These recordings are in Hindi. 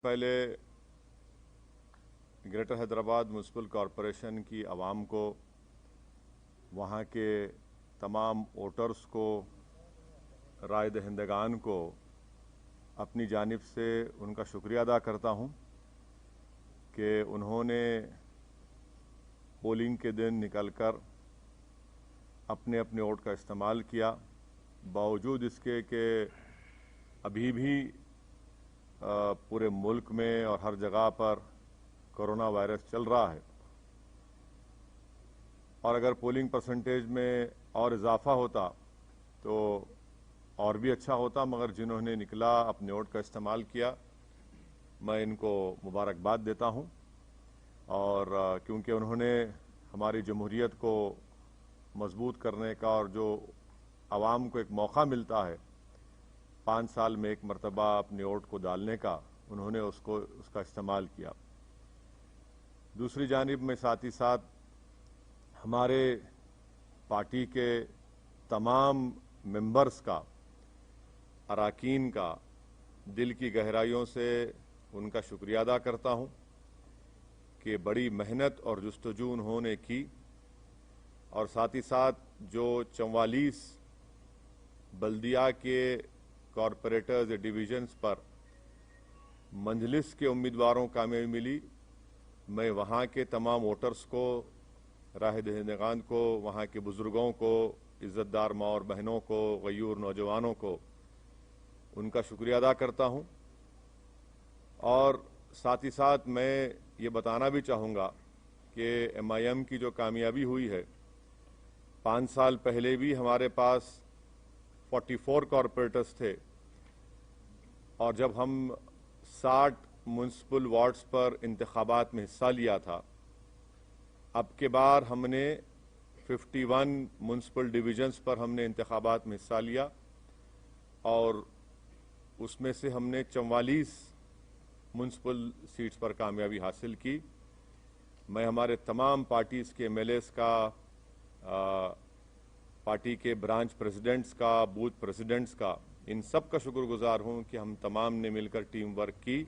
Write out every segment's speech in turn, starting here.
पहले ग्रेटर हैदराबाद म्युनिसिपल कॉरपोरेशन की आवाम को, वहाँ के तमाम वोटर्स को, राय दहिंदगान को अपनी जानिब से उनका शुक्रिया अदा करता हूँ कि उन्होंने पोलिंग के दिन निकलकर अपने अपने वोट का इस्तेमाल किया, बावजूद इसके कि अभी भी पूरे मुल्क में और हर जगह पर कोरोना वायरस चल रहा है। और अगर पोलिंग परसेंटेज में और इजाफा होता तो और भी अच्छा होता, मगर जिन्होंने निकला अपने वोट का इस्तेमाल किया, मैं इनको मुबारकबाद देता हूं। और क्योंकि उन्होंने हमारी जमहूरियत को मजबूत करने का और जो आवाम को एक मौका मिलता है 5 साल में एक मरतबा अपने वोट को डालने का, उन्होंने उसका इस्तेमाल किया। दूसरी जानिब में साथ ही साथ हमारे पार्टी के तमाम मेंबर्स का, अराकीन का दिल की गहराइयों से उनका शुक्रिया अदा करता हूं कि बड़ी मेहनत और जुस्तजू उन्होंने की, और साथ ही साथ जो 44 बल्दिया के कॉरपोरेटर्स या डिवीजन्स पर मंजलिस के उम्मीदवारों को कामयाबी मिली, मैं वहाँ के तमाम वोटर्स को, राह दहिंदगान को, वहाँ के बुजुर्गों को, इज्जतदार माँ और बहनों को, गयूर नौजवानों को उनका शुक्रिया अदा करता हूँ। और साथ ही साथ मैं ये बताना भी चाहूँगा कि MIM की जो कामयाबी हुई है, 5 साल पहले भी हमारे पास 44 कॉरपोरेटर्स थे, और जब हम 60 म्युनिसिपल वार्ड्स पर इंतखाबात में हिस्सा लिया था, अब के बार हमने 51 म्युनिसिपल डिवीजन्स पर हमने इंतखाबात में हिस्सा लिया, और उसमें से हमने 44 म्युनिसिपल सीट्स पर कामयाबी हासिल की। मैं हमारे तमाम पार्टीज़ के MLAs का, पार्टी के ब्रांच प्रेसिडेंट्स का, बूथ प्रेसिडेंट्स का, इन सब का शुक्रगुजार हूं कि हम तमाम ने मिलकर टीम वर्क की,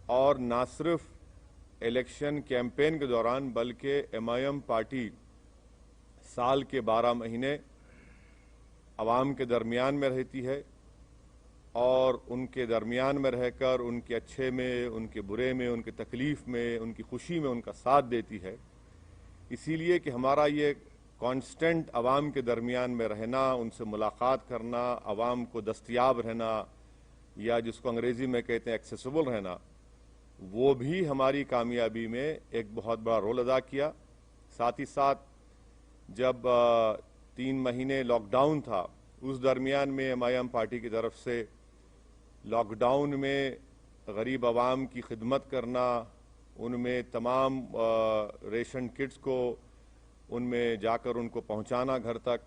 और ना सिर्फ इलेक्शन कैंपेन के दौरान बल्कि MIM पार्टी साल के 12 महीने अवाम के दरमियान में रहती है, और उनके दरमियान में रहकर उनके अच्छे में, उनके बुरे में, उनकी तकलीफ में, उनकी खुशी में उनका साथ देती है। इसीलिए कि हमारा ये कांस्टेंट अवाम के दरमियान में रहना, उनसे मुलाकात करना, अवाम को दस्तयाब रहना, या जिसको अंग्रेजी में कहते हैं एक्सेसिबल रहना, वो भी हमारी कामयाबी में एक बहुत बड़ा रोल अदा किया। साथ ही साथ जब 3 महीने लॉकडाउन था, उस दरमियान में MIM पार्टी की तरफ से लॉकडाउन में गरीब अवाम की खिदमत करना, उनमें तमाम रेशन किट्स को उनमें जाकर उनको पहुंचाना घर तक,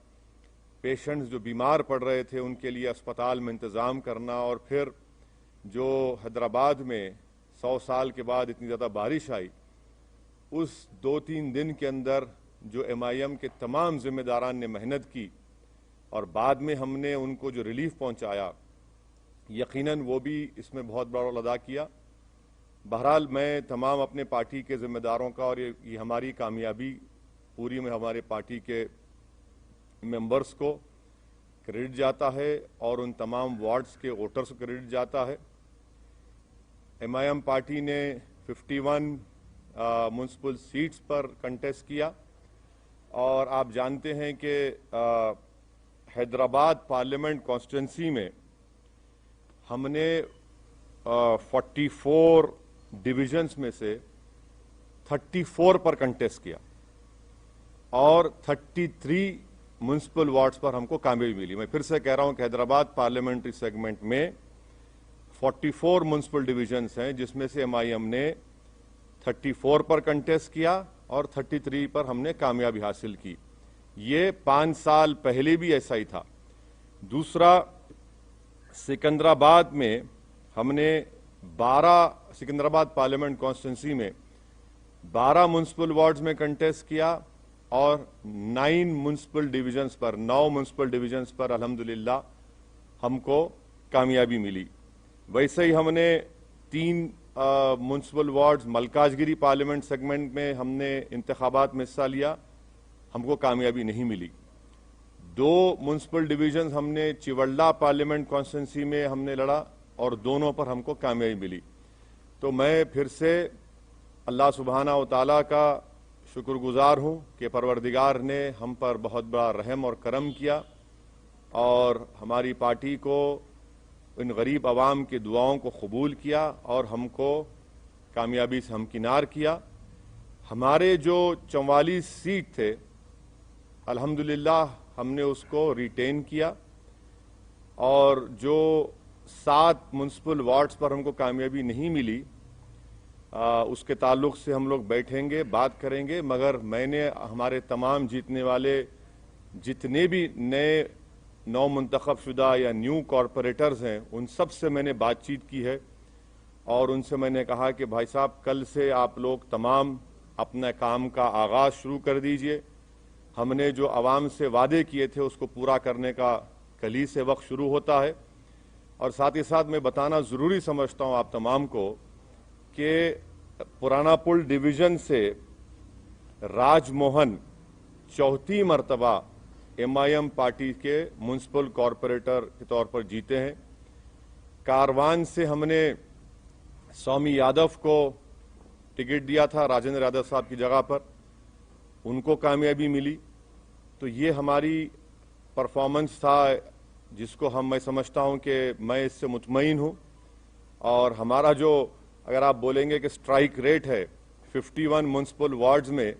पेशेंट्स जो बीमार पड़ रहे थे उनके लिए अस्पताल में इंतज़ाम करना, और फिर जो हैदराबाद में 100 साल के बाद इतनी ज़्यादा बारिश आई, उस 2-3 दिन के अंदर जो MIM के तमाम जिम्मेदारान ने मेहनत की और बाद में हमने उनको जो रिलीफ पहुंचाया, यकीनन वो भी इसमें बहुत बड़ा रोल अदा किया। बहरहाल मैं तमाम अपने पार्टी के जिम्मेदारों का, और ये हमारी कामयाबी पूरी में हमारे पार्टी के मेंबर्स को क्रेडिट जाता है, और उन तमाम वार्ड्स के वोटर्स को क्रेडिट जाता है। MIM पार्टी ने 51 म्युनिसिपल सीट्स पर कंटेस्ट किया, और आप जानते हैं कि हैदराबाद पार्लियामेंट कॉन्स्टिट्यूंसी में हमने 44 डिविजन्स में से 34 पर कंटेस्ट किया, और 33 म्युनिसिपल वार्ड्स पर हमको कामयाबी मिली। मैं फिर से कह रहा हूं कि हैदराबाद पार्लियामेंट्री सेगमेंट में 44 म्युनिसिपल डिवीजन्स हैं, जिसमें से MIM ने 34 पर कंटेस्ट किया और 33 पर हमने कामयाबी हासिल की। ये 5 साल पहले भी ऐसा ही था। दूसरा, सिकंदराबाद में हमने 12, सिकंदराबाद पार्लियामेंट कॉन्स्टिट्यूंसी में 12 म्युनिसिपल वार्ड्स में कंटेस्ट किया, और 9 म्युनिसिपल डिवीजन्स पर, 9 म्युनिसिपल डिवीजन्स पर अल्हम्दुलिल्लाह हमको कामयाबी मिली। वैसे ही हमने 3 municipal wards Malkajgiri parliament segment में हमने इंतखाबात में हिस्सा लिया, हमको कामयाबी नहीं मिली। 2 म्युनिसिपल डिवीजन हमने चिवल्ला पार्लियामेंट कॉन्स्टिट्यूंसी में हमने लड़ा और दोनों पर हमको कामयाबी मिली। तो मैं फिर से अल्लाह सुब्हाना व तआला का शुक्रगुजार हूं कि परवरदिगार ने हम पर बहुत बड़ा रहम और करम किया और हमारी पार्टी को, इन गरीब आवाम की दुआओं को कबूल किया और हमको कामयाबी से हमकिनार किया। हमारे जो 44 सीट थे, अल्हम्दुलिल्लाह हमने उसको रिटेन किया और जो 7 म्युनिसिपल वार्ड्स पर हमको कामयाबी नहीं मिली, उसके ताल्लुक से हम लोग बैठेंगे, बात करेंगे। मगर मैंने हमारे तमाम जीतने वाले जितने भी नए नौ मुंतखब शुदा या न्यू कॉरपोरेटर्स हैं, उन सब से मैंने बातचीत की है और उनसे मैंने कहा कि भाई साहब, कल से आप लोग तमाम अपने काम का आगाज शुरू कर दीजिए। हमने जो आवाम से वादे किए थे उसको पूरा करने का कल ही से वक्त शुरू होता है। और साथ ही साथ मैं बताना ज़रूरी समझता हूँ आप तमाम को कि पुराना पुल डिवीज़न से राजमोहन चौथी मरतबा MIM पार्टी के म्युनिसिपल कॉरपोरेटर के तौर पर जीते हैं। कारवान से हमने स्वामी यादव को टिकट दिया था राजेंद्र यादव साहब की जगह पर, उनको कामयाबी मिली। तो ये हमारी परफॉर्मेंस था जिसको मैं समझता हूं कि मैं इससे मुतमईन हूं। और हमारा जो, अगर आप बोलेंगे कि स्ट्राइक रेट है 51 म्युनिसिपल वार्ड्स में,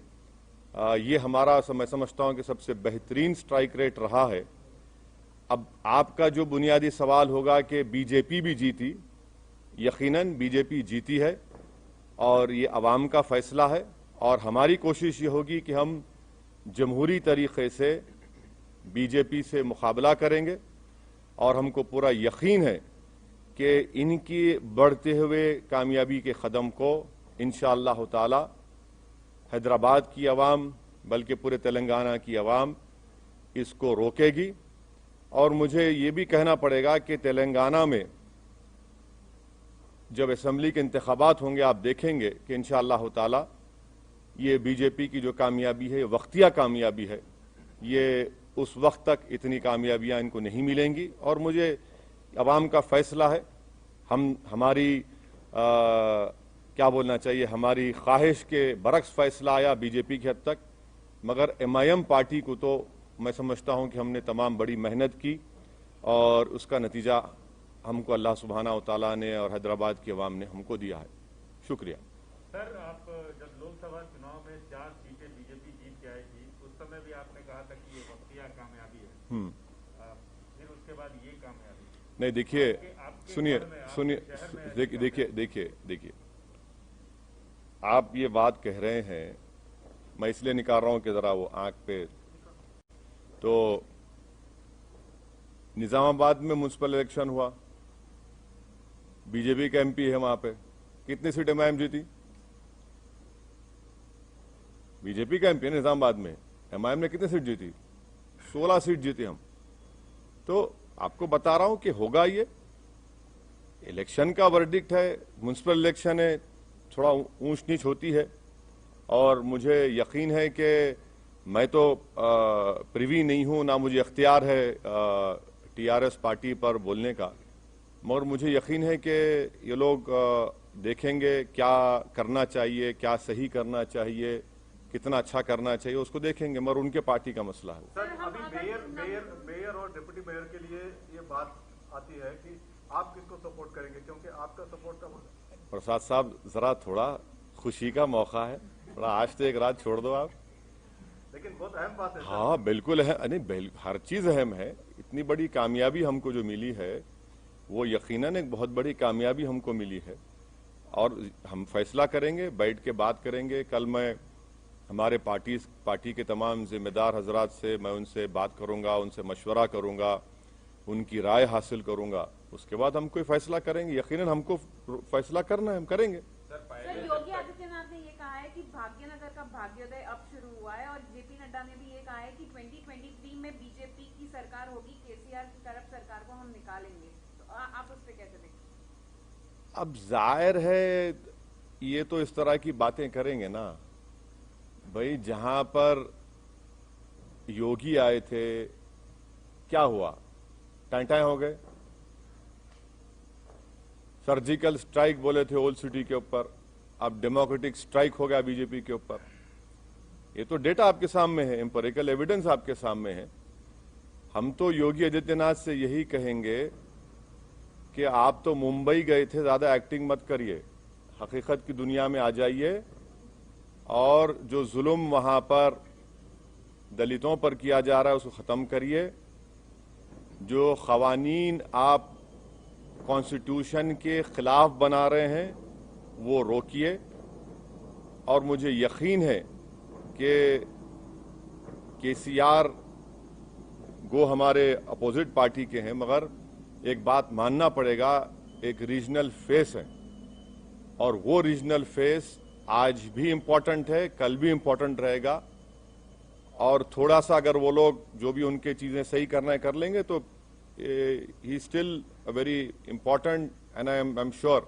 ये हमारा मैं समझता हूं कि सबसे बेहतरीन स्ट्राइक रेट रहा है। अब आपका जो बुनियादी सवाल होगा कि बीजेपी भी जीती, यकीनन बीजेपी जीती है और ये अवाम का फैसला है और हमारी कोशिश ये होगी कि हम जमहूरी तरीके से बीजेपी से मुकाबला करेंगे और हमको पूरा यकीन है कि इनकी बढ़ते हुए कामयाबी के कदम को इंशाअल्लाह ताला हैदराबाद की आवाम, बल्कि पूरे तेलंगाना की आवाम इसको रोकेगी। और मुझे ये भी कहना पड़ेगा कि तेलंगाना में जब असेंबली के इंतखाबात होंगे, आप देखेंगे कि इंशाअल्लाह ताला ये बीजेपी की जो कामयाबी है, वक्तिया कामयाबी है, ये उस वक्त तक इतनी कामयाबियां इनको नहीं मिलेंगी। और मुझे अवाम का फैसला है, हमारी क्या बोलना चाहिए, हमारी ख्वाहिश के बरक्स फैसला आया बीजेपी की हद तक। मगर MIM पार्टी को तो मैं समझता हूं कि हमने तमाम बड़ी मेहनत की और उसका नतीजा हमको अल्लाह सुब्हाना व तआला ने और हैदराबाद की आवाम ने हमको दिया है। शुक्रिया। सर, आप जब लोकसभा चुनाव में 4 सीटें बीजेपी जीत के आई थी, उस समय भी आपने कहा था कि ये वक्तिया कामयाबी है। फिर उसके बाद ये कामयाबी नहीं, देखिए, देखिए आप ये बात कह रहे हैं, मैं इसलिए निकाल रहा हूं कि जरा वो आंख पे, तो निजामाबाद में म्युनिसिपल इलेक्शन हुआ, बीजेपी का MP है वहां पे, कितनी सीट MIM जीती? बीजेपी का MP है निजामाबाद में, MIM ने कितनी सीट जीती? 16 सीट जीती हम। तो आपको बता रहा हूं कि होगा, ये इलेक्शन का वर्डिक्ट है, म्युनिसिपल इलेक्शन है, थोड़ा ऊंच नीच होती है। और मुझे यकीन है कि मैं तो प्रिवी नहीं हूं, ना मुझे इख्तियार है TRS पार्टी पर बोलने का, मगर मुझे यकीन है कि ये लोग देखेंगे क्या करना चाहिए, क्या सही करना चाहिए, कितना अच्छा करना चाहिए, उसको देखेंगे, मगर उनके पार्टी का मसला है। सर, अभी मेयर और डिप्टी मेयर के लिए ये बात आती है कि आप किसको सपोर्ट करेंगे, क्योंकि आपका सपोर्ट कब होगा? प्रसाद साहब, जरा थोड़ा खुशी का मौका है, थोड़ा आज तो एक रात छोड़ दो आप। लेकिन बहुत अहम बात है। हाँ बिल्कुल है, नहीं हर चीज अहम है। इतनी बड़ी कामयाबी हमको जो मिली है वो यकीनन एक बहुत बड़ी कामयाबी हमको मिली है और हम फैसला करेंगे, बैठ के बात करेंगे। कल मैं हमारे पार्टी के तमाम जिम्मेदार हजरात से मैं उनसे बात करूंगा, उनसे मशवरा करूंगा, उनकी राय हासिल करूंगा, उसके बाद हम कोई फैसला करेंगे। यकीनन हमको फैसला करना है, हम करेंगे। सर, योगी आदित्यनाथ ने ये कहा है कि भाग्यनगर का भाग्योदय अब शुरू हुआ है और JP नड्डा ने भी ये कहा है कि 2023 में बीजेपी की सरकार होगी, KCR की करप्ट सरकार को हम निकालेंगे। तो आप उस पर कैसे देखते हैं? अब जाहिर है ये तो इस तरह की बातें करेंगे ना भाई। जहां पर योगी आए थे क्या हुआ, टाइम हो गए। सर्जिकल स्ट्राइक बोले थे ओल्ड सिटी के ऊपर, अब डेमोक्रेटिक स्ट्राइक हो गया बीजेपी के ऊपर। ये तो डेटा आपके सामने है, एम्पिरिकल एविडेंस आपके सामने है। हम तो योगी आदित्यनाथ से यही कहेंगे कि आप तो मुंबई गए थे, ज्यादा एक्टिंग मत करिए, हकीकत की दुनिया में आ जाइए और जो जुल्म वहां पर दलितों पर किया जा रहा है उसको खत्म करिए। जो खवानीन आप कॉन्स्टिट्यूशन के खिलाफ बना रहे हैं वो रोकिए। और मुझे यकीन है कि केसीआर गो हमारे अपोजिट पार्टी के हैं, मगर एक बात मानना पड़ेगा, एक रीजनल फेस है और वो रीजनल फेस आज भी इंपॉर्टेंट है, कल भी इंपॉर्टेंट रहेगा। और थोड़ा सा अगर वो लोग जो भी उनके चीजें सही करना है कर लेंगे तो he still a very important and I am sure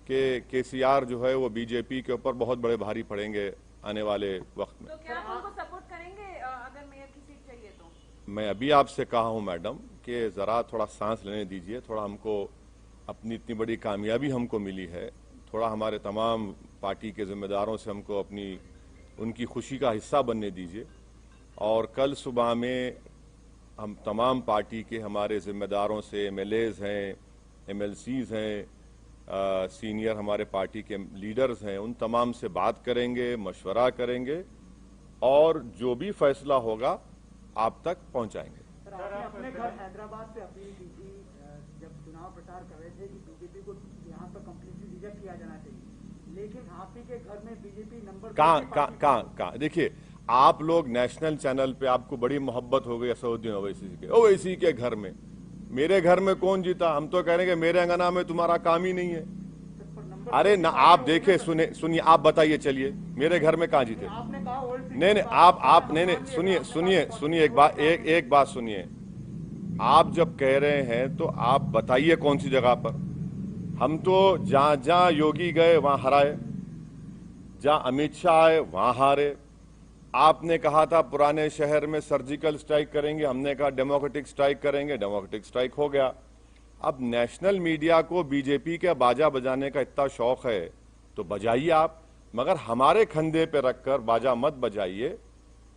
कि केसीआर जो है वो बीजेपी के ऊपर बहुत बड़े भारी पड़ेंगे आने वाले वक्त में। तो क्या आप उनको सपोर्ट करेंगे अगर मेयर की सीट चाहिए तो? मैं अभी आपसे कहा हूं मैडम कि जरा थोड़ा सांस लेने दीजिए, थोड़ा हमको अपनी इतनी बड़ी कामयाबी हमको मिली है, थोड़ा हमारे तमाम पार्टी के जिम्मेदारों से हमको अपनी उनकी खुशी का हिस्सा बनने दीजिए। और कल सुबह में हम तमाम पार्टी के हमारे जिम्मेदारों से, एमएलएज हैं, एमएलसीज हैं, सीनियर हमारे पार्टी के लीडर्स हैं, उन तमाम से बात करेंगे, मशवरा करेंगे और जो भी फैसला होगा आप तक पहुंचाएंगे। सर, आपने अपने घर हैदराबाद से अपील की थी जब चुनाव प्रचार कर रहे थे कि बीजेपी को यहाँ पर कंप्लीटली रिजेक्ट किया जाना चाहिए, लेकिन आप ही के घर में बीजेपी नंबर कहाँ देखिए, आप लोग नेशनल चैनल पे आपको बड़ी मोहब्बत हो गई असदुद्दीन ओवैसी के, ओवैसी के घर में। मेरे घर में कौन जीता? हम तो कह रहे हैं कि मेरे अंगना में तुम्हारा काम ही नहीं है। अरे ना, आप देखे सुनिए, आप बताइए, चलिए मेरे घर में कहाँ जीते? आपने कहा नहीं आप नहीं, सुनिए एक बात सुनिए। आप जब कह रहे हैं तो आप बताइए कौन सी जगह पर। हम तो जहां योगी गए वहां हराए, जहां अमित शाह आए वहां हारे। आपने कहा था पुराने शहर में सर्जिकल स्ट्राइक करेंगे, हमने कहा डेमोक्रेटिक स्ट्राइक करेंगे, डेमोक्रेटिक स्ट्राइक हो गया। अब नेशनल मीडिया को बीजेपी के बाजा बजाने का इतना शौक है तो बजाइए आप, मगर हमारे कंधे पे रखकर बाजा मत बजाइए।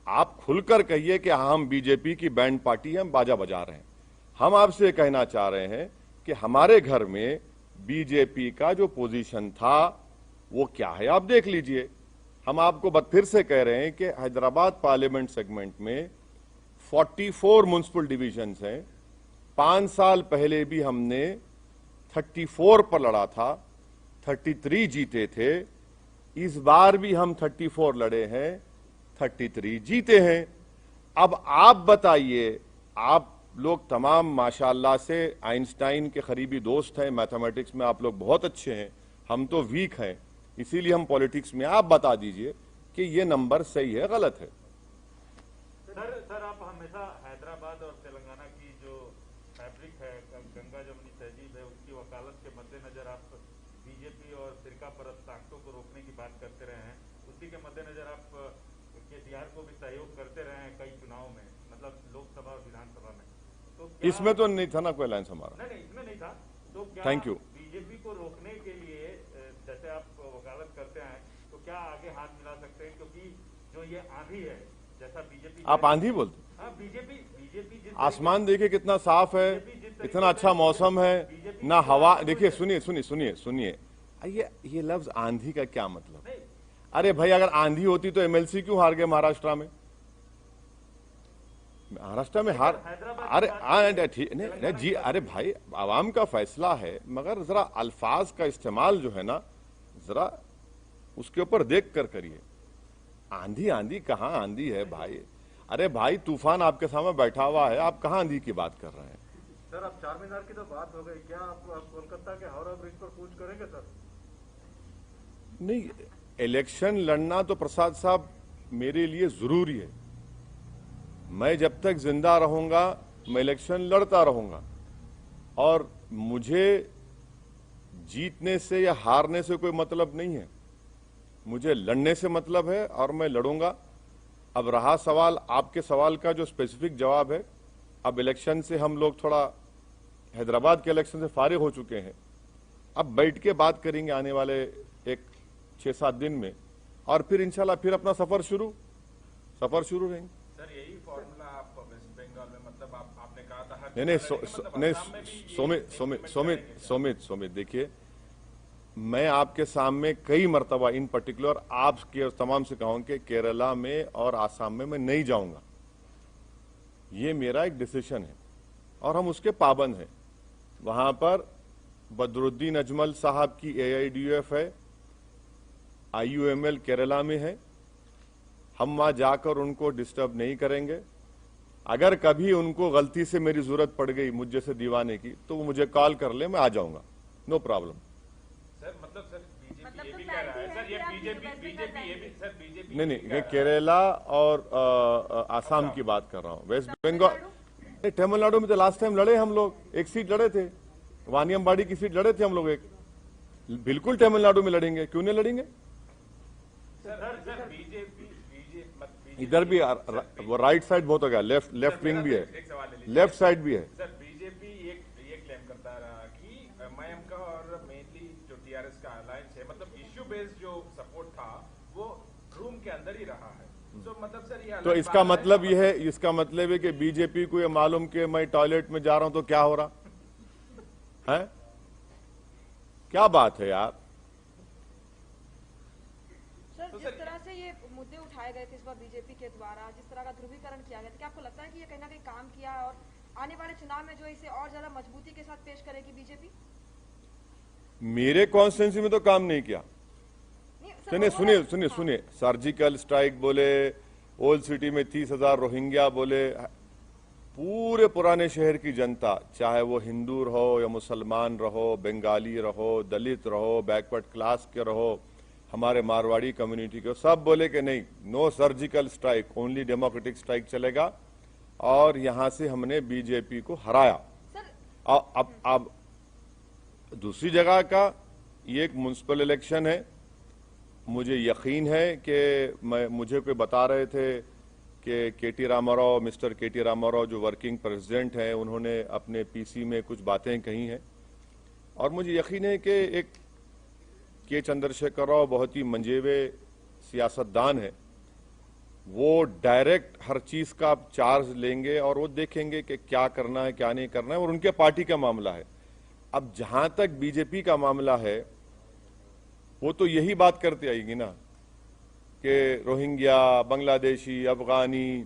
आप खुलकर कहिए कि हम बीजेपी की बैंड पार्टी हैं, हम बाजा बजा रहे हैं। हम आपसे कहना चाह रहे हैं कि हमारे घर में बीजेपी का जो पोजीशन था वो क्या है आप देख लीजिए। हम आपको फिर से कह रहे हैं कि हैदराबाद पार्लियामेंट सेगमेंट में 44 म्युनिसिपल डिविजन्स हैं। 5 साल पहले भी हमने 34 पर लड़ा था, 33 जीते थे। इस बार भी हम 34 लड़े हैं, 33 जीते हैं। अब आप बताइए, आप लोग तमाम माशाअल्लाह से आइंस्टाइन के करीबी दोस्त हैं, मैथमेटिक्स में आप लोग बहुत अच्छे हैं, हम तो वीक हैं, इसीलिए हम पॉलिटिक्स में। आप बता दीजिए कि ये नंबर सही है गलत है। सर आप हमेशा हैदराबाद और तेलंगाना की जो फैब्रिक है, गंगा जमुनी तहजीब है, उसकी वकालत के मद्देनजर आप बीजेपी और फिरका परस्त ताकतों को रोकने की बात करते रहे हैं। उसी के मद्देनजर आप केसीआर को भी सहयोग करते रहे हैं कई चुनाव में, मतलब लोकसभा और विधानसभा में। तो इसमें तो नहीं था ना कोई अलायंस हमारा। नहीं, इसमें नहीं था। तो क्या थैंक यू। बीजेपी को रोकने के लिए जैसे आप वकालत करते हैं तो क्या आगे हाथ मिला सकते हैं? क्योंकि जो ये आंधी है, जैसा बीजेपी, आप आंधी बोलते? हाँ, बीजेपी आसमान देखिए कितना साफ है, इतना अच्छा मौसम है, ना हवा। देखिए सुनिए, ये लफ्ज आंधी का क्या मतलब? अरे भाई, अगर आंधी होती तो एमएलसी क्यों हार गए महाराष्ट्र में? महाराष्ट्र में हार, अरे ठीक नहीं जी, अरे भाई आवाम का फैसला है, मगर जरा अल्फाज का इस्तेमाल जो है ना, जरा उसके ऊपर देख कर करिए। आंधी कहाँ आंधी है भाई? अरे भाई, तूफान आपके सामने बैठा हुआ है, आप कहाँ आंधी की बात कर रहे हैं? सर, अब चार मीनार की तो बात हो गई, क्या आप कोलकाता के हावड़ा ब्रिज पर कूच करेंगे सर? नहीं, इलेक्शन लड़ना तो प्रसाद साहब मेरे लिए जरूरी है। मैं जब तक जिंदा रहूंगा मैं इलेक्शन लड़ता रहूंगा, और मुझे जीतने से या हारने से कोई मतलब नहीं है, मुझे लड़ने से मतलब है और मैं लड़ूंगा। अब रहा सवाल, आपके सवाल का जो स्पेसिफिक जवाब है, अब इलेक्शन से हम लोग थोड़ा हैदराबाद के इलेक्शन से फारिग हो चुके हैं, अब बैठ के बात करेंगे आने वाले एक 6-7 दिन में, और फिर इंशाल्लाह फिर अपना सफर शुरू रहेंगे। सर यही फॉर्मूला आप वेस्ट बंगाल में, मतलब आपने कहा था हर नहीं, सोमित देखिए, मैं आपके सामने कई मर्तबा इन पर्टिकुलर आपके तमाम से कहूं कि केरला में और आसाम में मैं नहीं जाऊंगा। ये मेरा एक डिसीजन है और हम उसके पाबंद हैं। वहां पर बदरुद्दीन अजमल साहब की AIDUF है, IUML केरला में है, हम वहां जाकर उनको डिस्टर्ब नहीं करेंगे। अगर कभी उनको गलती से मेरी जरूरत पड़ गई मुझ जैसे दीवाने की, तो वो मुझे कॉल कर ले, मैं आ जाऊंगा, नो प्रॉब्लम। सर मतलब सर बीजेपी ये भी कह रहा है, सर ये बीजेपी ये भी, सर बीजेपी नहीं, ये केरला और आसाम की बात कर रहा हूँ। वेस्ट बंगाल, तमिलनाडु में तो लास्ट टाइम लड़े हम लोग, एक सीट लड़े थे, वानियमबाड़ी की सीट लड़े थे हम लोग एक, बिल्कुल तमिलनाडु में लड़ेंगे, क्यों नहीं लड़ेंगे? सर बीजेपी इधर भी वो राइट साइड बहुत हो गया, लेफ्ट विंग भी है, लेफ्ट साइड भी है। सर बीजेपी ये क्लेम करता रहा कि MIM का और मेनली जो TRS का अलायंस है, मतलब इश्यू बेस्ड जो सपोर्ट था वो रूम के अंदर ही रहा है। तो मतलब सर ये तो इसका मतलब ये है, इसका मतलब है कि बीजेपी को ये मालूम कि मैं टॉयलेट में जा रहा हूं तो क्या हो रहा है? क्या बात है यार? सर जिस तरह से ये मुद्दे उठाए गए थे इस बार बीजेपी के द्वारा, जिस तरह का ध्रुवीकरण किया गया था, क्या आपको लगता है कि ये कहीं ना कहीं काम किया और आने वाले चुनाव में जो इसे और ज्यादा मजबूती के साथ पेश करेगी बीजेपी? मेरे कॉन्स्टिट्यूंसी में तो काम नहीं किया। सुनिए, सर्जिकल स्ट्राइक बोले, ओल्ड सिटी में 30,000 रोहिंग्या बोले, पूरे पुराने शहर की जनता, चाहे वो हिंदू रहो या मुसलमान रहो, बंगाली रहो, दलित रहो, बैकवर्ड क्लास के रहो, हमारे मारवाड़ी कम्युनिटी के, सब बोले कि नहीं, no surgical strike, only democratic strike चलेगा, और यहां से हमने बीजेपी को हराया। अब दूसरी जगह का ये एक म्युनिसिपल इलेक्शन है, मुझे यकीन है कि मुझे कोई बता रहे थे कि मिस्टर केटी रामाराव जो वर्किंग प्रेसिडेंट हैं, उन्होंने अपने PC में कुछ बातें कही हैं, और मुझे यकीन है कि एक के चंद्रशेखर राव बहुत ही मंजेवे सियासतदान है, वो डायरेक्ट हर चीज का चार्ज लेंगे और वो देखेंगे कि क्या करना है क्या नहीं करना है, और उनके पार्टी का मामला है। अब जहां तक बीजेपी का मामला है, वो तो यही बात करते आएगी ना कि रोहिंग्या, बांग्लादेशी, अफगानी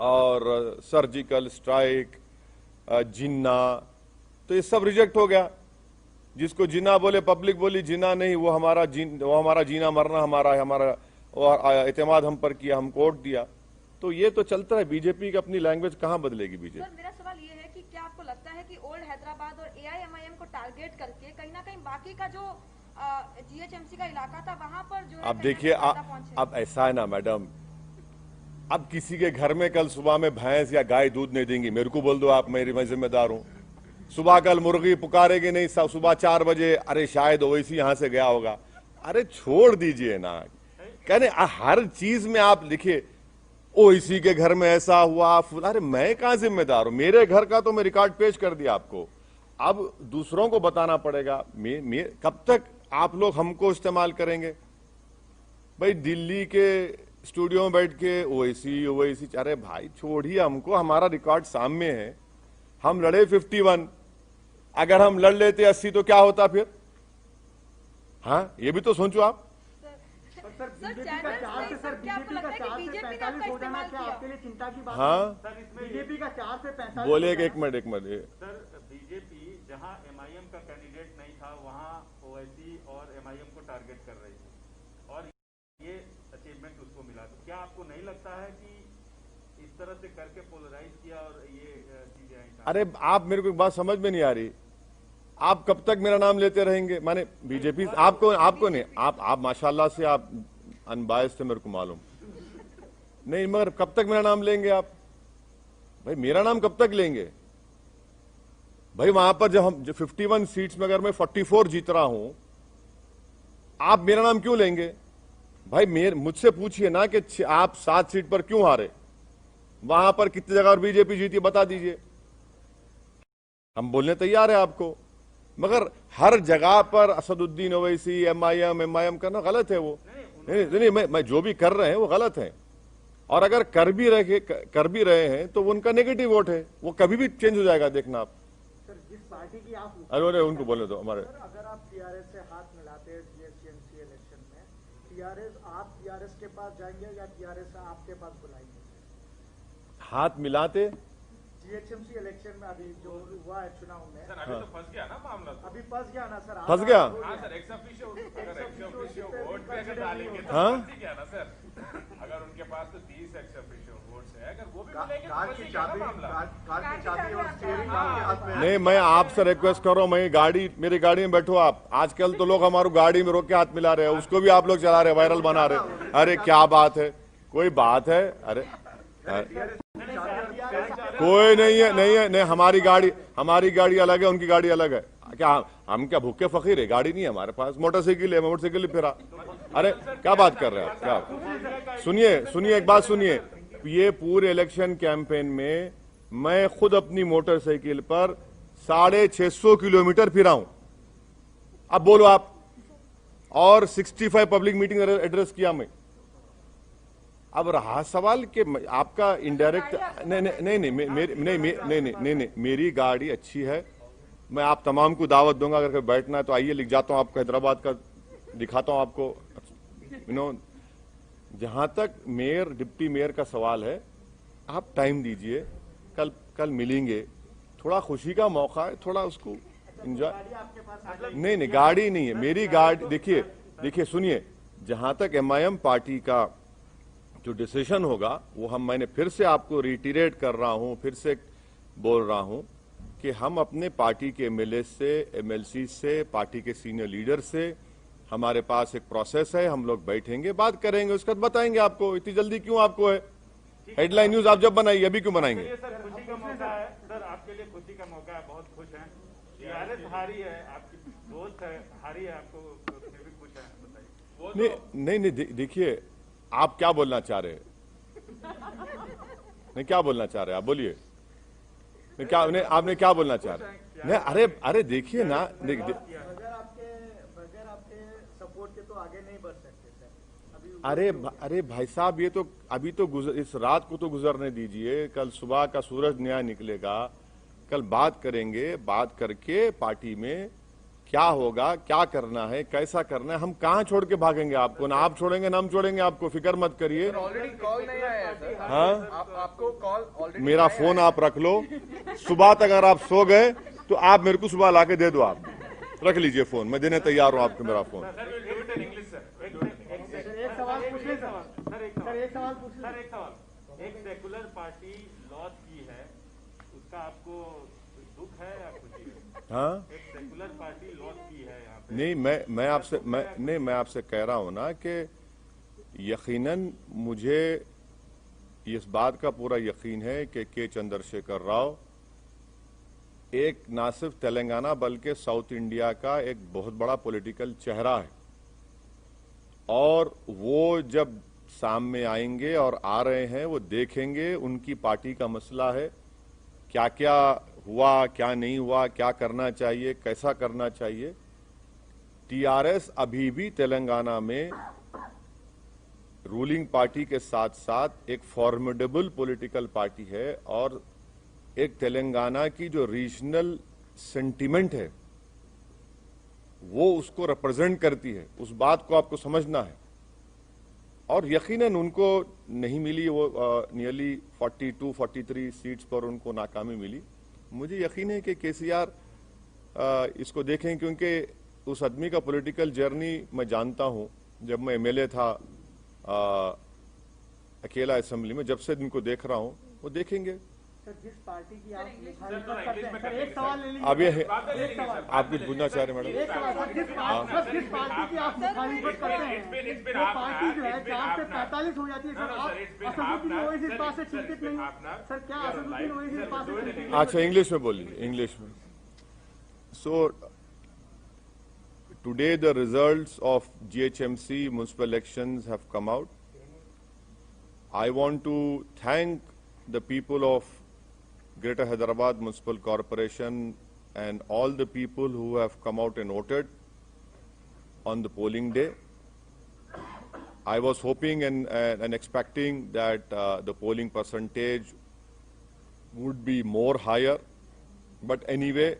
और सर्जिकल स्ट्राइक, जिन्ना, तो ये सब रिजेक्ट हो गया। जिसको जिन्ना बोले, पब्लिक बोली जिन्ना नहीं, वो हमारा जीना मरना हमारा और एतमाद हम पर किया, हम कोर्ट दिया। तो ये तो चलता है, बीजेपी की अपनी लैंग्वेज कहां बदलेगी बीजेपी? सर मेरा सवाल ये है कि क्या आपको लगता है कि ओल्ड हैदराबाद और AIMIM को टारगेट करके कहीं ना कहीं बाकी का जो GHMC का इलाका था वहां पर जो, अब देखिए, अब ऐसा है ना मैडम, अब किसी के घर में कल सुबह में भैंस या गाय दूध नहीं देंगी, मेरे को बोल दो आप, मैं जिम्मेदार हूं। सुबह कल मुर्गी पुकारेगी नहीं, सुबह 4 बजे, अरे शायद ओवैसी यहां से गया होगा। अरे छोड़ दीजिए ना, कहने हर चीज में आप लिखिए ओवैसी के घर में ऐसा हुआ, अरे मैं कहां जिम्मेदार हूं? मेरे घर का तो मैं रिकॉर्ड पेश कर दिया आपको, अब दूसरों को बताना पड़ेगा। कब तक आप लोग हमको इस्तेमाल करेंगे? भाई दिल्ली के स्टूडियो में बैठ के ओवैसी, अरे भाई छोड़िए हमको, हमारा रिकॉर्ड सामने है, हम लड़े 51, अगर हम लड़ लेते 80 तो क्या होता फिर? हाँ, ये भी तो सोचो आप। सर बीजेपी का 4 से 45 हो जाना क्या आपके लिए चिंता की बात? हाँ, बीजेपी का 4 से 45 बोले एक मिनट। सर बीजेपी जहां MIM का कैंडिडेट नहीं था वहां ओवैसी और MIM को टारगेट कर रही थी और ये अचीवमेंट उसको मिला, तो क्या आपको नहीं लगता है कि इस तरह से करके पोलराइज किया और ये चीजें आई? अरे आप, मेरे को एक बात समझ में नहीं आ रही, आप कब तक मेरा नाम लेते रहेंगे? माने बीजेपी आपको नहीं, आप माशाल्लाह से आप अनबायस्ड थे, मेरे को मालूम नहीं, मगर कब तक मेरा नाम लेंगे आप? भाई मेरा नाम कब तक लेंगे? भाई वहां पर जब हम 51 सीट्स में अगर मैं 44 जीत रहा हूं, आप मेरा नाम क्यों लेंगे? भाई मुझसे पूछिए ना कि आप 7 सीट पर क्यों हारे, वहां पर कितनी जगह और बीजेपी जीती बता दीजिए, हम बोलने तैयार है आपको। मगर हर जगह पर असदुद्दीन ओवैसी एमआईएम करना गलत है। वो नहीं, मैं जो भी कर रहे हैं वो गलत है, और अगर कर भी रहे हैं तो वो उनका नेगेटिव वोट है, वो कभी भी चेंज हो जाएगा, देखना आप। सर जिस पार्टी की आप अरे उनको बोले दो हमारे। अगर आप टीआरएस से हाथ मिलाते हैं जीएचएमसी इलेक्शन में, आप टीआरएस के पास जाएंगे या टीआरएस आपके पास बुलाएंगे? हाथ मिलाते जीएचएमसी इलेक्शन में अभी जो हुआ है चुनाव में, सर अभी तो फंस गया ना मामला, तो अभी फंस गया ना सर? फंस गया। हाँ सर, एक्स ऑफिशियो वोट पे अगर डालेंगे तो हाँ? फंस ही गया ना सर। अगर उनके पास तो 30 एक्स ऑफिशियो वोट्स है, अगर वो भी कार मिलेंगे तो कार फंस की ही गया ना चाबी मामला। कार की चाबी और स्टीयरिंग आपके हाथ में है। नहीं, मैं आपसे रिक्वेस्ट कर रहा हूं, मैं मेरी गाड़ी में बैठो आप। आजकल तो लोग हमारी गाड़ी में रोक के हाथ मिला रहे हैं, उसको भी आप लोग चला रहे हैं, वायरल बना रहे हैं। अरे क्या बात है, कोई बात है? अरे कोई नहीं है, नहीं, हमारी गाड़ी अलग है, उनकी गाड़ी अलग है। क्या हम क्या भूखे फकीर है? गाड़ी नहीं है हमारे पास, मोटरसाइकिल है, मोटरसाइकिल फिरा। अरे क्या बात कर रहे हैं आप? क्या? सुनिए एक बात सुनिए, ये पूरे इलेक्शन कैंपेन में मैं खुद अपनी मोटरसाइकिल पर 650 किलोमीटर फिरा हूं। अब बोलो आप। और 65 पब्लिक मीटिंग एड्रेस किया मैं। अब रहा सवाल कि आपका इनडायरेक्ट नहीं, मेरी गाड़ी अच्छी है। मैं आप तमाम को दावत दूंगा, अगर बैठना है तो आइए, लिख जाता हूं आपको, हैदराबाद का दिखाता हूं आपको। जहां तक मेयर डिप्टी मेयर का सवाल है, आप टाइम दीजिए, कल मिलेंगे, थोड़ा खुशी का मौका है, थोड़ा उसको एंजॉय। नहीं, गाड़ी नहीं है मेरी गाड़ी। देखिए सुनिए, जहां तक एमआईएम पार्टी का जो डिसीजन होगा वो मैंने फिर से आपको रिटीरेट कर रहा हूं, फिर से बोल रहा हूं कि हम अपने पार्टी के एमएलए से, एमएलसी से, पार्टी के सीनियर लीडर से, हमारे पास एक प्रोसेस है, हम लोग बैठेंगे, बात करेंगे, उसके बाद बताएंगे आपको। इतनी जल्दी क्यों आपको है? हेडलाइन न्यूज आप जब बनाइए, अभी क्यों बनाएंगे? सर खुशी का मौका है सर, आपके लिए खुशी का मौका है, बहुत खुश हैं। टीआरएस हारी है, आपकी दोस्त है, हारी है, आपको फिर भी खुश है, बताइए। नहीं, देखिए आप क्या बोलना चाह रहे हैं? नहीं, क्या बोलना चाह रहे हैं आप? बोलिए। आपने क्या बोलना चाह रहे हैं? नहीं, अरे देखिए ना, बगैर आपके सपोर्ट के तो आगे नहीं बढ़ सकते सर। अरे भाई साहब, ये तो अभी तो इस रात को तो गुजरने दीजिए, कल सुबह का सूरज नया निकलेगा, कल बात करेंगे, बात करके पार्टी में क्या होगा, क्या करना है, कैसा करना है। हम कहां छोड़ के भागेंगे आपको? ना आप छोड़ेंगे ना हम छोड़ेंगे आपको, फिक्र मत करिए। ऑलरेडी कॉल नहीं आया है सर। हाँ, आपको कॉल ऑलरेडी मेरा फोन आप रख लो, सुबह तक अगर आप सो गए तो आप मेरे को सुबह लाके दे दो, आप रख लीजिए फोन, मैं देने तैयार हूं आपको मेरा फोन। एक सेकुलर पार्टी लॉस की है, उसका आपको दुख है या खुशी है? हाँ, एक सेकुलर पार्टी लॉस की है यहाँ पे। नहीं, मैं आपसे कह रहा हूं ना कि यकीनन मुझे इस बात का पूरा यकीन है कि के चंद्रशेखर राव एक ना सिर्फ तेलंगाना बल्कि साउथ इंडिया का एक बहुत बड़ा पॉलिटिकल चेहरा है, और वो जब सामने आएंगे और आ रहे हैं, वो देखेंगे उनकी पार्टी का मसला है, क्या क्या हुआ, क्या नहीं हुआ, क्या करना चाहिए, कैसा करना चाहिए। टीआरएस अभी भी तेलंगाना में रूलिंग पार्टी के साथ साथ एक फॉर्मिडेबल पॉलिटिकल पार्टी है, और एक तेलंगाना की जो रीजनल सेंटिमेंट है वो उसको रिप्रेजेंट करती है। उस बात को आपको समझना है, और यकीनन उनको नहीं मिली, वो नियरली 42-43 सीट्स पर उनको नाकामी मिली। मुझे यकीन है कि केसीआर इसको देखें, क्योंकि उस आदमी का पॉलिटिकल जर्नी मैं जानता हूं। जब मैं एमएलए था अकेला असेंबली में, जब से इनको देख रहा हूं, वो देखेंगे। सर जिस पार्टी की आप मुखालिफत करते हैं, सर एक सवाल ले लीजिए। अब ये आप कुछ पूछना चाह रहे हैं मैडम? एक सवाल सर, जिस पार्टी की आप मुखालिफत करते हैं, वो पार्टी जो है 4 से 45 हो जाती है सर। आप असदुद्दीन ओवैसी इस बात से चिंतित नहीं? सर क्या असदुद्दीन ओवैसी इस बात से चिंतित नहीं? अच्छा, इंग्लिश में बोलिए, इंग्लिश में। So today the results of GHMC municipal elections have come out. I want to thank the people of Greater Hyderabad Municipal Corporation and all the people who have come out and voted on the polling day. I was hoping and expecting that the polling percentage would be more higher, but anyway,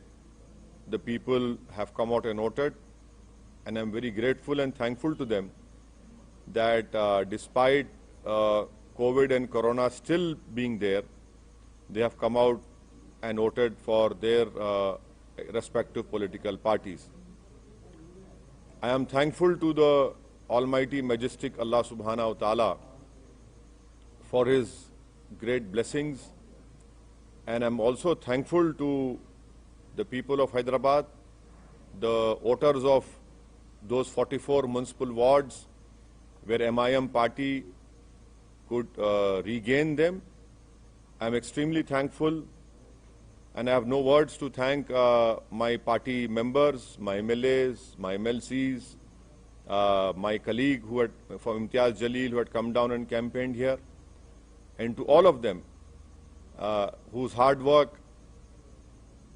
the people have come out and voted, and I'm very grateful and thankful to them that despite COVID and Corona still being there, they have come out and voted for their respective political parties. I am thankful to the Almighty Majestic Allah Subhanahu wa Ta'ala for His great blessings, and I'm also thankful to the people of Hyderabad, the voters of those 44 municipal wards where MIM party could regain them. I'm extremely thankful, and I have no words to thank my party members, my MLAs, my MLCs, my colleague from Imtiaz Jaleel who had come down and campaigned here, and to all of them whose hard work,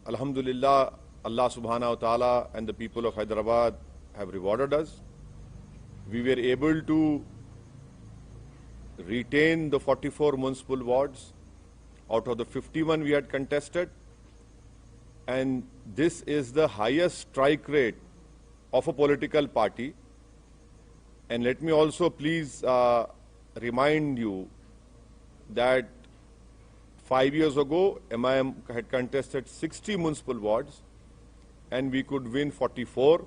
Alhamdulillah, Allah Subhanahu wa Ta'ala and the people of Hyderabad have rewarded us. We were able to retain the 44 municipal wards out of the 51 we had contested, and this is the highest strike rate of a political party. And let me also please remind you that 5 years ago, MIM had contested 60 municipal wards and we could win 44.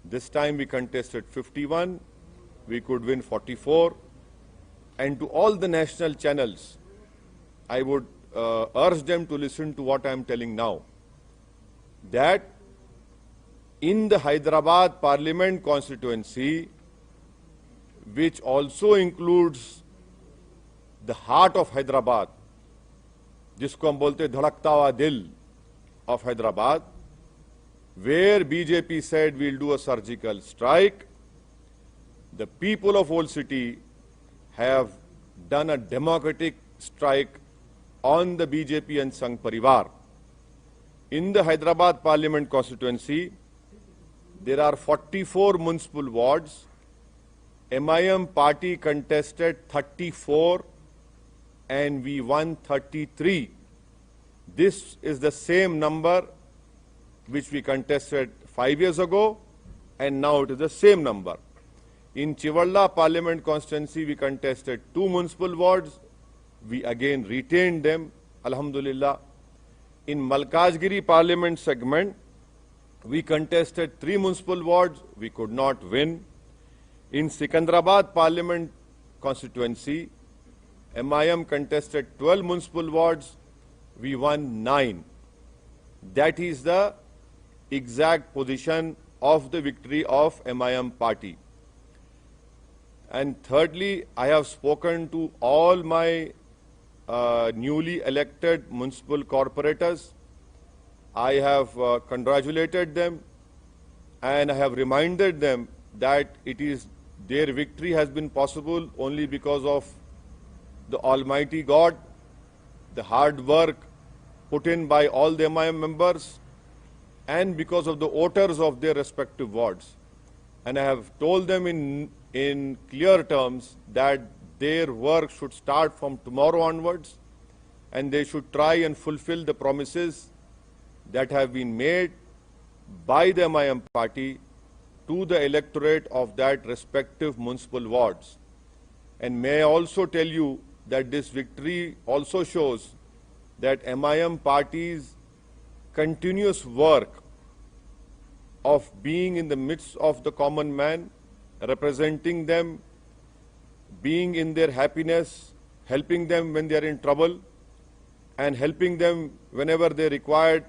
This time we contested 51, we could win 44. And to all the national channels, I would urge them to listen to what I am telling now, that in the Hyderabad Parliament constituency, which also includes the heart of Hyderabad, जिसको हम बोलते धड़कता हुआ दिल of Hyderabad, where BJP said we'll do a surgical strike, the people of Old City have done a democratic strike on the BJP and Sangh Parivar. In the Hyderabad Parliament constituency, there are 44 municipal wards. MIM party contested 34 and we won 33. This is the same number which we contested 5 years ago, and now it is the same number. In Chivalla Parliament constituency, we contested 2 municipal wards. We again retained them, Alhamdulillah. In Malkajgiri Parliament segment, we contested 3 municipal wards. We could not win. In Sikandrabad Parliament constituency, MIM contested 12 municipal wards. We won 9. That is the exact position of the victory of MIM party. And thirdly, I have spoken to all my newly elected municipal corporators. I have congratulated them and I have reminded them that their victory has been possible only because of the Almighty God, the hard work put in by all the MIM members, and because of the voters of their respective wards. And I have told them in clear terms that their work should start from tomorrow onwards, and they should try and fulfill the promises that have been made by the MIM party to the electorate of that respective municipal wards. And may I also tell you that this victory also shows that MIM party's continuous work of being in the midst of the common man, representing them, being in their happiness, helping them when they are in trouble, and helping them whenever they required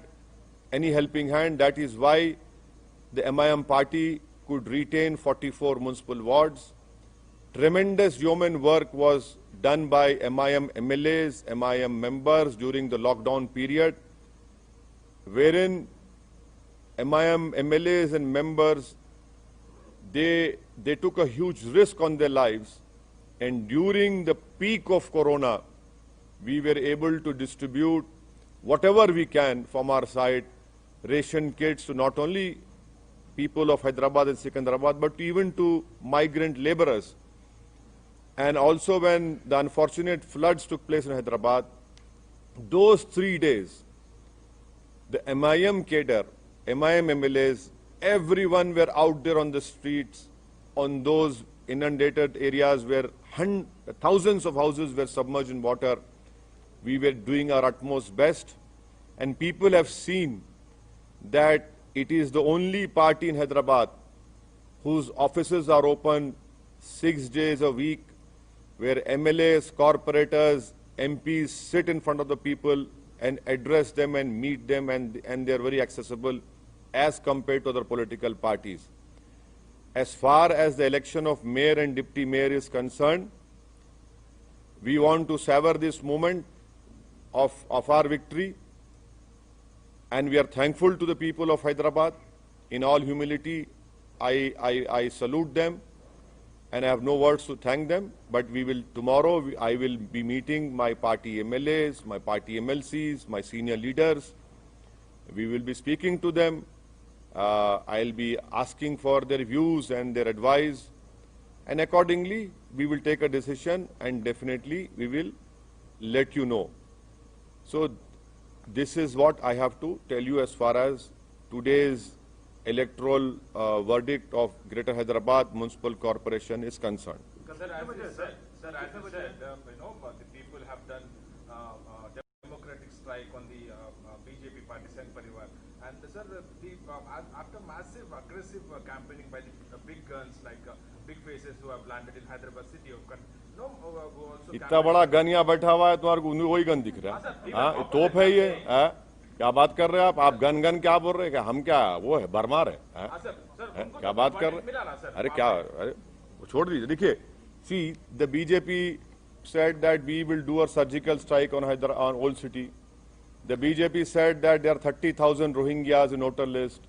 any helping hand. That is why the MIM party could retain 44 municipal wards. Tremendous yeoman work was done by MIM MLAs, MIM members during the lockdown period, wherein MIM MLAs and members, they took a huge risk on their lives, and during the peak of Corona, we were able to distribute whatever we can from our side, ration kits to not only people of Hyderabad and Secunderabad, but even to migrant laborers. And also when the unfortunate floods took place in Hyderabad, those 3 days, the MIM cadre, MIM MLAs, everyone were out there on the streets, on those inundated areas where thousands of houses were submerged in water. We were doing our utmost best, and people have seen that it is the only party in Hyderabad whose offices are open 6 days a week, where MLAs, corporators, MPs sit in front of the people and address them and meet them, and they are very accessible as compared to other political parties. As far as the election of mayor and deputy mayor is concerned, we want to savor this moment of our victory, and we are thankful to the people of Hyderabad. In all humility, I salute them, and I have no words to thank them, but tomorrow I will be meeting my party MLAs, my party MLCs, my senior leaders. We will be speaking to them. I'll be asking for their views and their advice, and accordingly we will take a decision, and definitely we will let you know. So this is what I have to tell you as far as today's electoral verdict of Greater Hyderabad Municipal Corporation is concerned. Sir, as you said, the people have done democratic strike on the BJP party Sangh Parivar. And sir, after massive aggressive campaigning by the big guns like big faces who have landed in Hyderabad city of इतना बड़ा गन यहाँ बैठा हुआ है, तुम्हारे को वही गन दिख रहा है? हाँ, तोप है ये? क्या बात कर रहे हैं आप गन क्या बोल रहे हैं? हम क्या वो है बरमार है? क्या बात कर रहे हैं? अरे क्या, अरे छोड़ दीजिए. देखिए, see, the BJP said that we will do a surgical strike on Old City. The BJP said that there are 30,000 Rohingyas in voter list.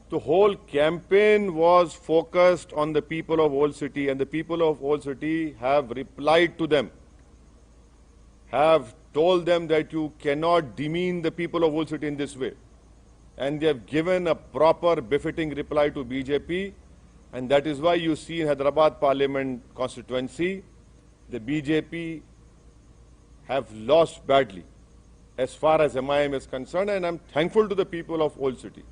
The whole campaign was focused on the people of Old City, and the people of Old City have replied to them, have told them that you cannot demean the people of Old City in this way. And they have given a proper befitting reply to BJP, and that is why you see in Hyderabad Parliament constituency, the BJP have lost badly as far as MIM is concerned, and I'm thankful to the people of Old City.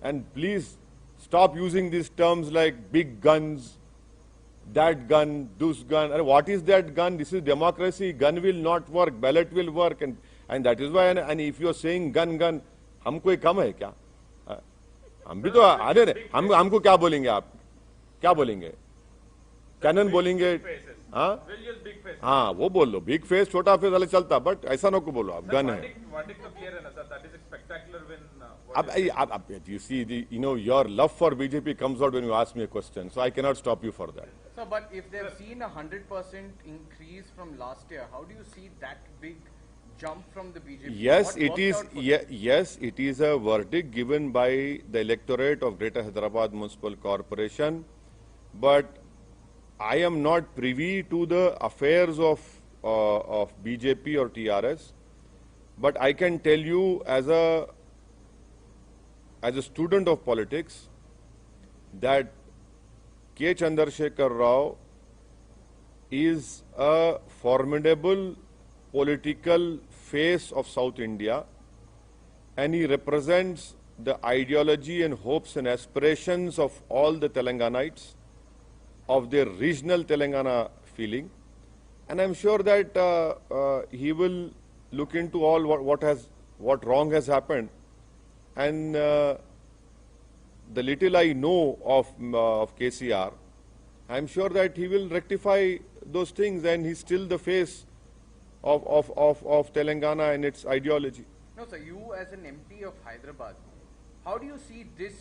And please stop using these terms like big guns, that gun, this gun. What is that gun? This is democracy. Gun will not work. Ballot will work. And that is why, and if you are saying gun, हम कोई कम है क्या? हम भी तो अरे हमको क्या बोलेंगे आप? क्या बोलेंगे? कैनन बोलेंगे? हाँ, वो बोल लो. बिग फेस, छोटा फेस वाले चलता, बट ऐसा ना को बोलो आप. गन है. You see, your love for BJP comes out when you ask me a question, so I cannot stop you for that. So, but if they've seen 100% increase from last year, how do you see that big jump from the BJP? Yes, it is. Yes, it is a verdict given by the electorate of Greater Hyderabad Municipal Corporation, but I am not privy to the affairs of BJP or TRS. But I can tell you as a student of politics that K. Chandrasekhar Rao is a formidable political face of South India, and he represents the ideology and hopes and aspirations of all the Telanganites, of their regional Telangana feeling, and I'm sure that he will look into all what wrong has happened. And the little I know of KCR, I'm sure that he will rectify those things, and he's still the face of Telangana and its ideology. No, sir, you as an MP of Hyderabad, how do you see this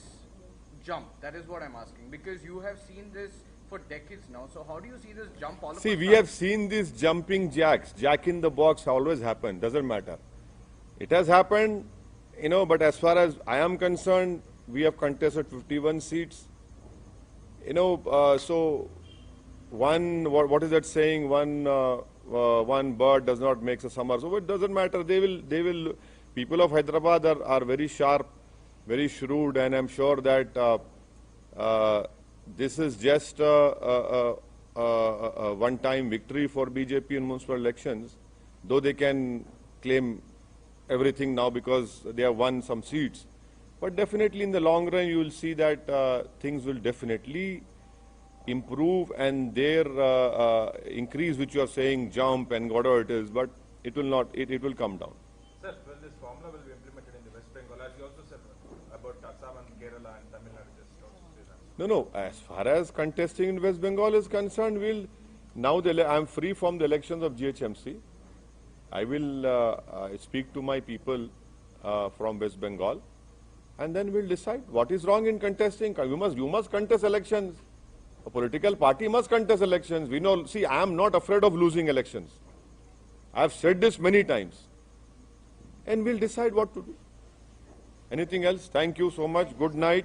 jump? That is what I'm asking, because you have seen this for decades now. So how do you see this jump all of a sudden? See, we have seen these jumping jacks. Jack in the box always happen. Doesn't matter. It has happened, but as far as I am concerned, we have contested 51 seats. So what is that saying? One bird does not make a summer. So it doesn't matter. People of Hyderabad are very sharp, very shrewd, and I'm sure that this is just a one-time victory for BJP in municipal elections, though they can claim everything now because they have won some seats. But definitely in the long run, you will see that things will definitely improve, and their increase, which you are saying, jump and whatever it is, but it will not, it will come down. Sir, well, this formula will be implemented in the West Bengal, as you also said about Assam and Kerala and Tamil Nadu. Just also say that. No. As far as contesting in West Bengal is concerned, I'm free from the elections of GHMC. I will speak to my people from West Bengal, and then we'll decide what is wrong in contesting. You must contest elections. A political party must contest elections. We know. See, I am not afraid of losing elections. I have said this many times, and we'll decide what to do. Anything else? Thank you so much. Good night.